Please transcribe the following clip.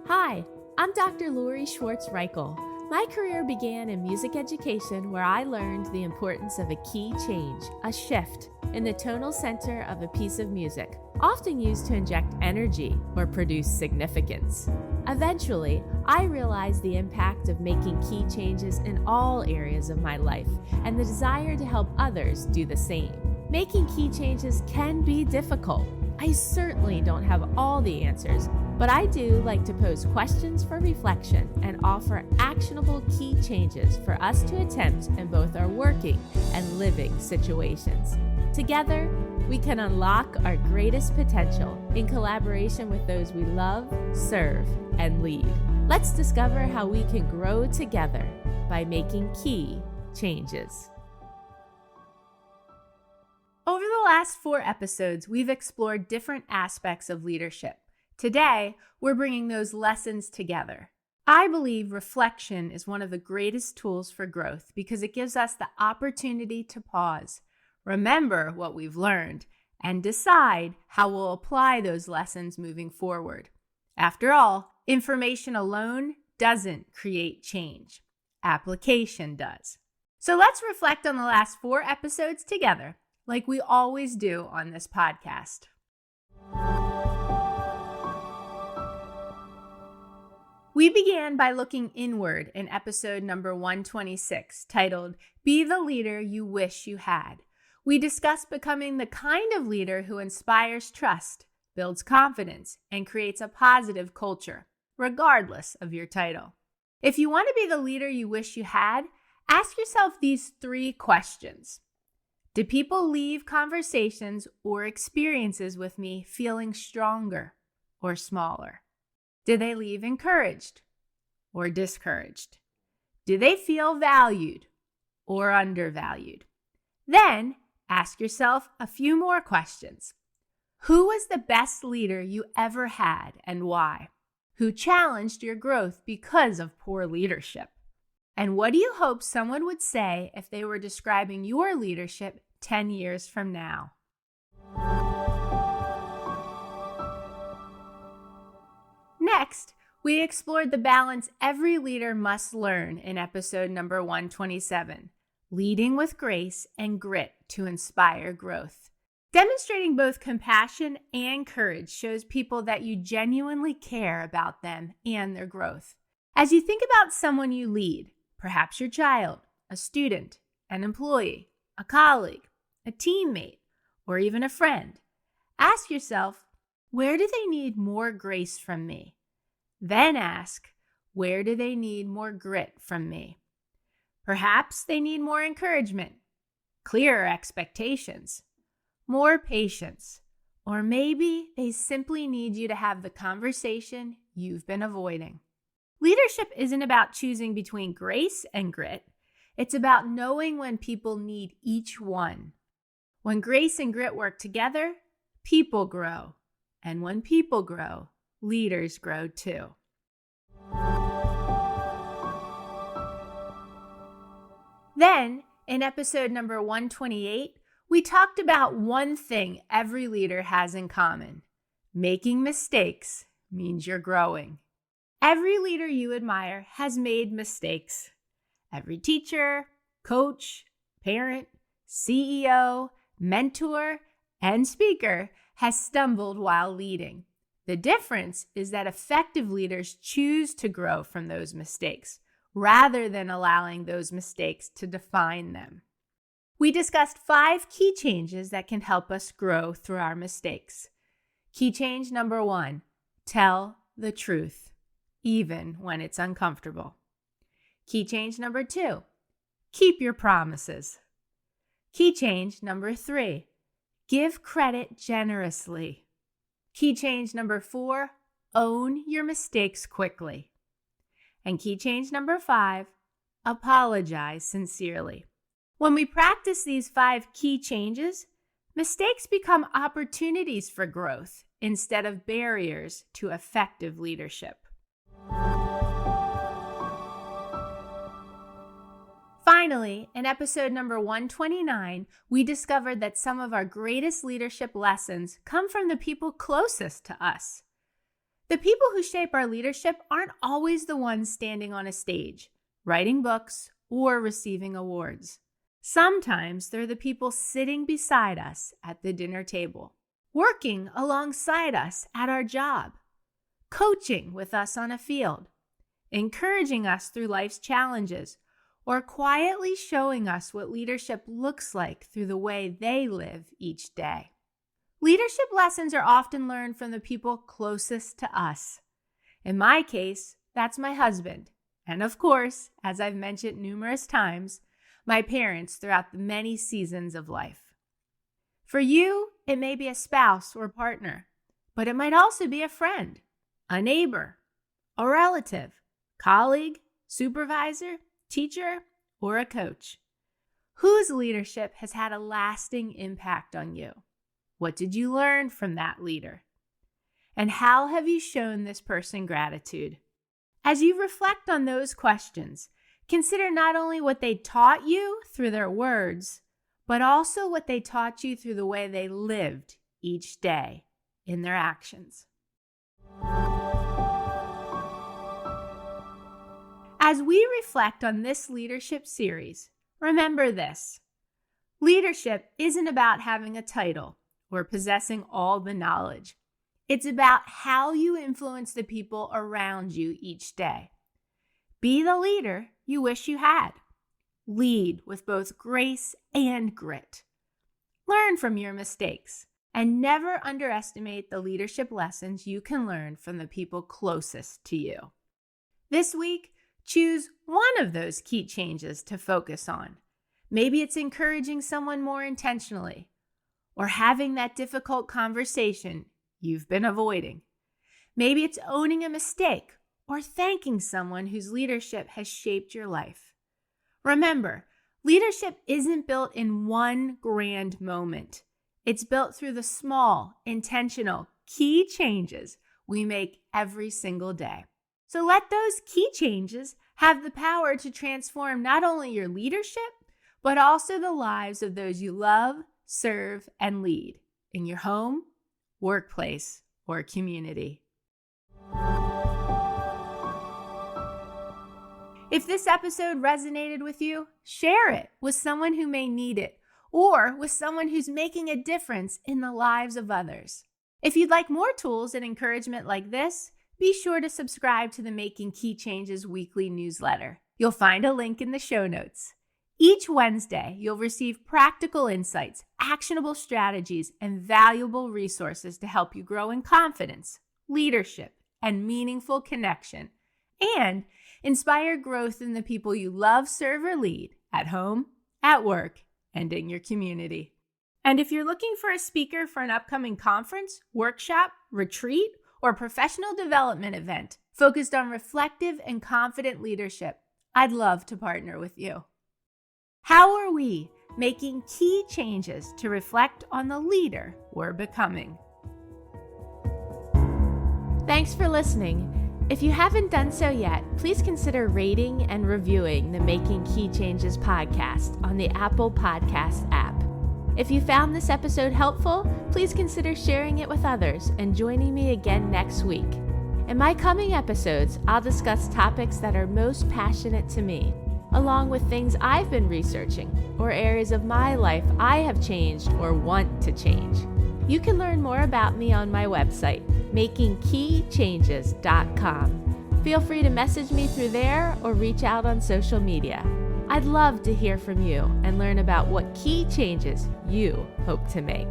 Hi, I'm Dr. Lori Schwartz-Reichel. My career began in music education, where I learned the importance of a key change, a shift, in the tonal center of a piece of music, often used to inject energy or produce significance. Eventually, I realized the impact of making key changes in all areas of my life and the desire to help others do the same. Making key changes can be difficult. I certainly don't have all the answers, but I do like to pose questions for reflection and offer actionable key changes for us to attempt in both our working and living situations. Together, we can unlock our greatest potential in collaboration with those we love, serve, and lead. Let's discover how we can grow together by making key changes. Over the last 4 episodes, we've explored different aspects of leadership. Today, we're bringing those lessons together. I believe reflection is one of the greatest tools for growth because it gives us the opportunity to pause, remember what we've learned, and decide how we'll apply those lessons moving forward. After all, information alone doesn't create change. Application does. So let's reflect on the last 4 episodes together, like we always do on this podcast. We began by looking inward in episode number 126, titled, Be the Leader You Wish You Had. We discussed becoming the kind of leader who inspires trust, builds confidence, and creates a positive culture, regardless of your title. If you want to be the leader you wish you had, ask yourself these 3 questions. Do people leave conversations or experiences with me feeling stronger or smaller? Do they leave encouraged or discouraged? Do they feel valued or undervalued? Then ask yourself a few more questions. Who was the best leader you ever had and why? Who challenged your growth because of poor leadership? And what do you hope someone would say if they were describing your leadership 10 years from now? Next, we explored the balance every leader must learn in episode number 127, leading with grace and grit to inspire growth. Demonstrating both compassion and courage shows people that you genuinely care about them and their growth. As you think about someone you lead, perhaps your child, a student, an employee, a colleague, a teammate, or even a friend, ask yourself, where do they need more grace from me? Then ask, where do they need more grit from me? Perhaps they need more encouragement, clearer expectations, more patience, or maybe they simply need you to have the conversation you've been avoiding. Leadership isn't about choosing between grace and grit. It's about knowing when people need each one. When grace and grit work together, people grow. And when people grow, leaders grow too. Then, in episode number 128, we talked about one thing every leader has in common. Making mistakes means you're growing. Every leader you admire has made mistakes. Every teacher, coach, parent, CEO, mentor, and speaker has stumbled while leading. The difference is that effective leaders choose to grow from those mistakes rather than allowing those mistakes to define them. We discussed 5 key changes that can help us grow through our mistakes. Key change number 1, tell the truth, even when it's uncomfortable. Key change number 2, keep your promises. Key change number 3, give credit generously. Key change number 4, own your mistakes quickly. And key change number 5, apologize sincerely. When we practice these 5 key changes, mistakes become opportunities for growth instead of barriers to effective leadership. Finally, in episode number 129, we discovered that some of our greatest leadership lessons come from the people closest to us. The people who shape our leadership aren't always the ones standing on a stage, writing books, or receiving awards. Sometimes they're the people sitting beside us at the dinner table, working alongside us at our job, coaching with us on a field, encouraging us through life's challenges, or quietly showing us what leadership looks like through the way they live each day. Leadership lessons are often learned from the people closest to us. In my case, that's my husband. And of course, as I've mentioned numerous times, my parents throughout the many seasons of life. For you, it may be a spouse or partner, but it might also be a friend, a neighbor, a relative, colleague, supervisor, teacher, or a coach. Whose leadership has had a lasting impact on you? What did you learn from that leader? And how have you shown this person gratitude? As you reflect on those questions, consider not only what they taught you through their words, but also what they taught you through the way they lived each day in their actions. As we reflect on this leadership series, remember this: leadership isn't about having a title or possessing all the knowledge. It's about how you influence the people around you each day. Be the leader you wish you had. Lead with both grace and grit. Learn from your mistakes and never underestimate the leadership lessons you can learn from the people closest to you. This week, choose one of those key changes to focus on. Maybe it's encouraging someone more intentionally, or having that difficult conversation you've been avoiding. Maybe it's owning a mistake or thanking someone whose leadership has shaped your life. Remember, leadership isn't built in one grand moment. It's built through the small, intentional, key changes we make every single day. So let those key changes have the power to transform not only your leadership, but also the lives of those you love, serve, and lead in your home, workplace, or community. If this episode resonated with you, share it with someone who may need it, or with someone who's making a difference in the lives of others. If you'd like more tools and encouragement like this, be sure to subscribe to the Making Key Changes weekly newsletter. You'll find a link in the show notes. Each Wednesday, you'll receive practical insights, actionable strategies, and valuable resources to help you grow in confidence, leadership, and meaningful connection, and inspire growth in the people you love, serve, or lead at home, at work, and in your community. And if you're looking for a speaker for an upcoming conference, workshop, retreat, or professional development event focused on reflective and confident leadership, I'd love to partner with you. How are we making key changes to reflect on the leader we're becoming? Thanks for listening. If you haven't done so yet, please consider rating and reviewing the Making Key Changes podcast on the Apple Podcast app. If you found this episode helpful, please consider sharing it with others and joining me again next week. In my coming episodes, I'll discuss topics that are most passionate to me, along with things I've been researching or areas of my life I have changed or want to change. You can learn more about me on my website, makingkeychanges.com. Feel free to message me through there or reach out on social media. I'd love to hear from you and learn about what key changes you hope to make.